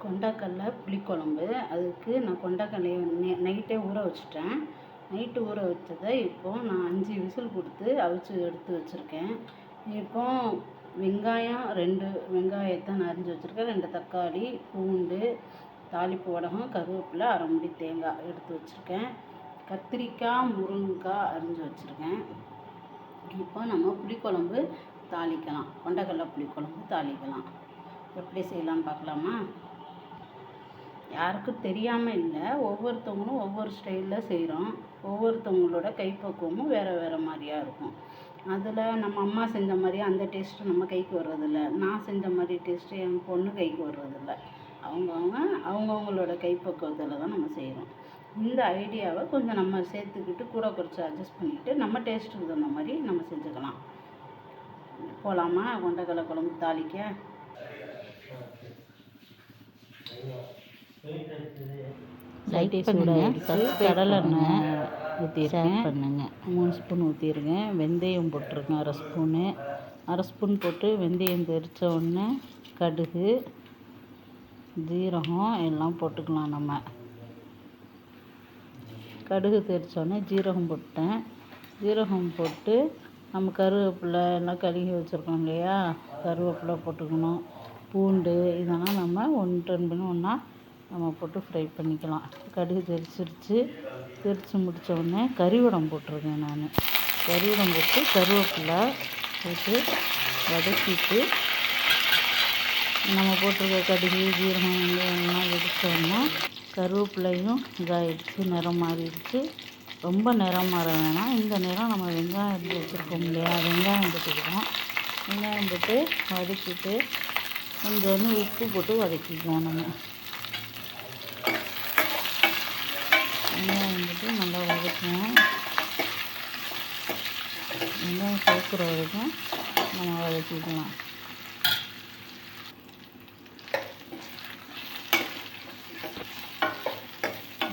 கொண்டக்கடலை புளிக்குழம்பு. அதுக்கு நான் கொண்டக்கடலைய நைட்டே ஊற வச்சுட்டேன். நைட்டு ஊற வச்சதை இப்போது நான் 5 விசில் கொடுத்து அவிச்சு எடுத்து வச்சுருக்கேன். இப்போது வெங்காயம் 2 வெங்காயத்தை நான் அரிஞ்சு வச்சுருக்கேன். 2 தக்காளி, பூண்டு, தாளிப்பு வடகம், கருவேப்பிலை, அரை மூடி தேங்காய் எடுத்து வச்சுருக்கேன். கத்திரிக்காய், முருங்கைக்காய் அரிஞ்சு வச்சுருக்கேன். இப்போ நம்ம புளிக்குழம்பு தாளிக்கலாம். கொண்டக்கடலை புளிக்குழம்பு தாளிக்கலாம். எப்படி செய்யலாம்னு பார்க்கலாமா? யாருக்கும் தெரியாமல் இல்லை, ஒவ்வொருத்தவங்களும் ஒவ்வொரு ஸ்டைலில் செய்கிறோம். ஒவ்வொருத்தவங்களோட கைப்பக்குவமும் வேறு வேறு மாதிரியா இருக்கும். அதில் நம்ம அம்மா செஞ்ச மாதிரி அந்த டேஸ்ட்டு நம்ம கைக்கு வர்றதில்ல. நான் செஞ்ச மாதிரி டேஸ்ட்டு என் பொண்ணு கைக்கு வர்றதில்ல. அவங்கவுங்களோட கைப்பக்குவத்தில் தான் நம்ம செய்கிறோம். இந்த ஐடியாவை கொஞ்சம் நம்ம சேர்த்துக்கிட்டு கூட குறைச்சி அட்ஜஸ்ட் பண்ணிக்கிட்டு நம்ம டேஸ்ட்டுக்கு தகுந்த மாதிரி நம்ம செஞ்சுக்கலாம். போகலாமா கொண்டக்கடலை குழம்பு தாளிக்க? லைட்டே சூடாக கடலை எண்ணெய் ஊற்றிருக்கேன். 3 ஸ்பூன் ஊற்றிருக்கேன். வெந்தயம் போட்டிருக்கேன் அரை ஸ்பூன் போட்டு வெந்தயம் தெரித்த உடனே கடுகு, ஜீரகம் எல்லாம் போட்டுக்கலாம். நம்ம கடுகு தெரித்தோடனே ஜீரகம் போட்டேன். ஜீரகம் போட்டு நம்ம கருவேப்பிலை எல்லாம் கழுகி வச்சுருக்கோம் இல்லையா, கருவேப்பிலை போட்டுக்கணும். பூண்டு இதெல்லாம் நம்ம 1-2 ஒன்றா நம்ம போட்டு ஃப்ரை பண்ணிக்கலாம். கடுகு தெரித்து முடித்த உடனே கறிவடம் போட்டிருக்கேன். நான் கறிவடம் போட்டு கருவேப்பிலை போட்டு வதக்கிட்டு நம்ம போட்டிருக்க கடுகு, ஜீரகம் எல்லாம் வெடித்தோன்னா கருவேப்பிலையும் இதாகிடுச்சு, நிறம் மாறிடுச்சு. ரொம்ப நிறம் மாற வேணாம். இந்த நிறம் நம்ம வெங்காயம் எடுத்து வச்சுருக்கோம் இல்லையா, வெங்காயம் போட்டுக்கிறோம். வெங்காயம் போட்டு வதக்கிட்டு கொஞ்சம் உப்பு போட்டு வதக்கிக்கலாம். நம்ம வெங்காயம் போட்டு நல்லா வதக்குவோம். வெங்காயம் சேர்க்குற வரைக்கும் நம்ம வதக்கிக்கலாம்.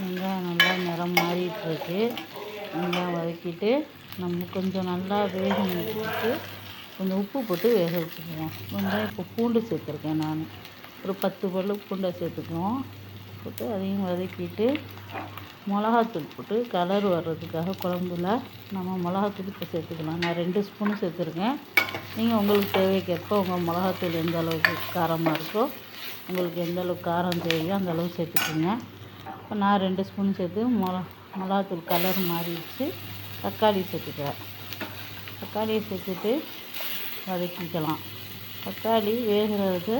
வெங்காயம் நல்லா நிறம் மாறிட்டுருக்கு. வெங்காயம் வதக்கிட்டு நம்ம கொஞ்சம் நல்லா வேக வச்சுட்டு கொஞ்சம் உப்பு போட்டு வேக வச்சுக்குவோம். வெங்காயம் இப்போ பூண்டு சேர்த்துருக்கேன். நான் ஒரு 10 பல்லு பூண்டை சேர்த்துக்குவோம். போட்டு அதையும் வதக்கிட்டு மிளகாத்தூள் போட்டு கலர் வர்றதுக்காக குழம்புல நம்ம மிளகாத்தூள் இப்போ சேர்த்துக்கலாம். நான் 2 ஸ்பூனு சேர்த்துருக்கேன். நீங்கள் உங்களுக்கு தேவைக்கேற்ப உங்கள் மிளகாத்தூள் எந்த அளவுக்கு காரமாக இருக்கோ, உங்களுக்கு எந்த அளவுக்கு காரம் தேவையோ அந்த அளவுக்கு சேர்த்துக்குங்க. இப்போ நான் 2 ஸ்பூன் சேர்த்து மிளகாத்தூள் கலர் மாறிடுச்சு. தக்காளி சேர்த்துக்கிறேன். தக்காளியை சேர்த்துட்டு வதக்கிக்கலாம். தக்காளி வேகிறது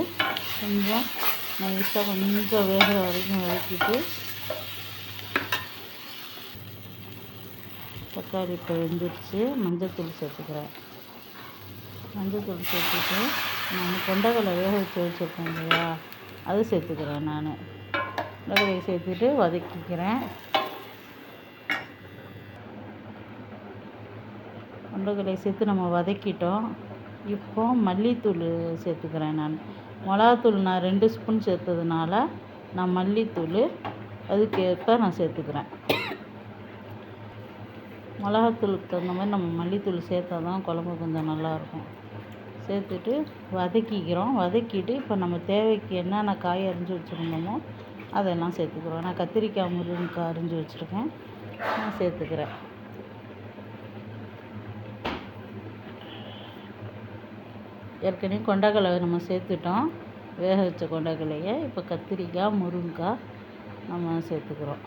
கொஞ்சம் நைஸாக கொஞ்சம் வேகிற வரைக்கும் வதக்கிட்டு தக்காளி இப்போ வெந்துருச்சு. மஞ்சள்தூள் சேர்த்துக்கிறேன். மஞ்சள்தூள் சேர்த்துட்டு நான் கொண்டக்கடலை வேக வச்சுருக்கேன் இல்லையா, அது சேர்த்துக்கிறேன். நான் கொண்டக்கடலையை சேர்த்துட்டு வதக்கிக்கிறேன். கொண்டக்கடலையை சேர்த்து நம்ம வதக்கிட்டோம். இப்போ மல்லித்தூள் சேர்த்துக்கிறேன். நான் மிளகாத்தூள் நான் 2 ஸ்பூன் சேர்த்ததுனால நான் மல்லித்தூள் அதுக்கேற்ப நான் சேர்த்துக்கிறேன். மிளகாத்தூளுக்கு தகுந்த மாதிரி நம்ம மல்லித்தூள் சேர்த்தா தான் குழம்பு கொஞ்சம் நல்லாயிருக்கும். சேர்த்துட்டு வதக்கிக்கிறோம். வதக்கிட்டு இப்போ நம்ம தேவைக்கு என்னென்ன காய் அரிஞ்சு வச்சுருந்தோமோ அதெல்லாம் சேர்த்துக்கிறோம். நான் கத்திரிக்காய், முருங்கைக்காய் அரிஞ்சு வச்சுருக்கேன், நான் சேர்த்துக்கிறேன். ஏற்கனவே கொண்டக்கடலை நம்ம சேர்த்துட்டோம், வேக வச்ச கொண்டக்கடலையை. இப்போ கத்திரிக்காய், முருங்கைக்காய் நம்ம சேர்த்துக்கிறோம்.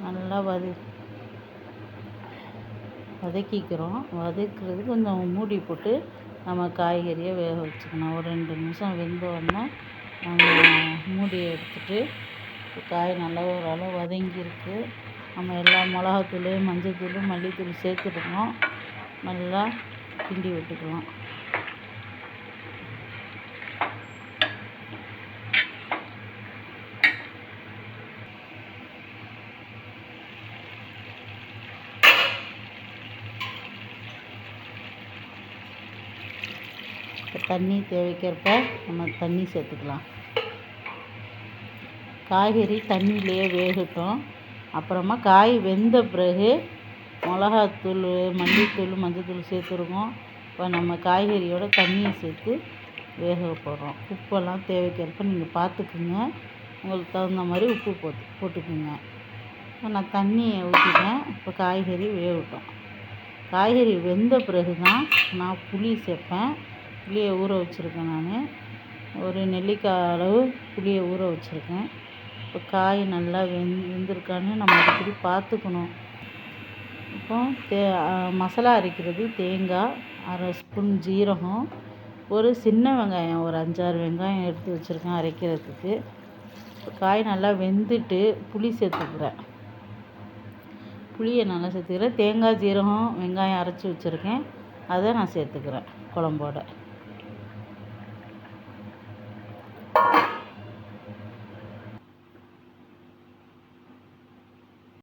நல்லா வதக்கிக்கிறோம். வதக்கிறது கொஞ்சம் மூடி போட்டு நம்ம காய்கறியை வேக வச்சுக்கணும். ஒரு 2 நிமிஷம் வெந்தோடனே நம்ம மூடியை எடுத்துகிட்டு காய் நல்லா ஓரளவு வதங்கியிருக்கு. நம்ம எல்லா மிளகாத்தூள், மஞ்சள்தூள், மல்லித்தூள் சேர்த்துருக்கோம். நல்லா கிண்டி விட்டுக்கலாம். இப்போ தண்ணி தேவைக்கேற்ப நம்ம தண்ணி சேர்த்துக்கலாம். காய்கறி தண்ணியிலேயே வேகட்டும். அப்புறமா காய் வெந்த பிறகு மிளகாத்தூள், மல்லித்தூள், மஞ்சத்தூள் சேர்த்துருக்கோம். இப்போ நம்ம காய்கறியோட தண்ணியை சேர்த்து வேக போடுறோம். உப்பெல்லாம் தேவைக்கேற்ப நீங்கள் பார்த்துக்குங்க. உங்களுக்கு தகுந்த மாதிரி உப்பு போட்டுக்குங்க. இப்போ நான் தண்ணியை ஊற்றிட்டேன். இப்போ காய்கறி வேகட்டும். காய்கறி வெந்த பிறகு தான் நான் புளி சேர்ப்பேன். புளியை ஊற வச்சுருக்கேன். நான் ஒரு நெல்லிக்காய் அளவு புளியை ஊற வச்சுருக்கேன். இப்போ காய் நல்லா வெந்திருக்கான்னு நம்ம அடிக்கடி பார்த்துக்கணும். இப்போ மசாலா அரைக்கிறது தேங்காய், 1/2 ஸ்பூன் ஜீரகம், ஒரு சின்ன வெங்காயம், ஒரு 5-6 வெங்காயம் எடுத்து வச்சுருக்கேன் அரைக்கிறதுக்கு. இப்போ காய் நல்லா வெந்துட்டு புளி சேர்த்துக்கிறேன். புளியை நல்லா சேர்த்துக்கிறேன். தேங்காய், ஜீரகம், வெங்காயம் அரைச்சி வச்சுருக்கேன். அதை நான் சேர்த்துக்கிறேன் குழம்போட.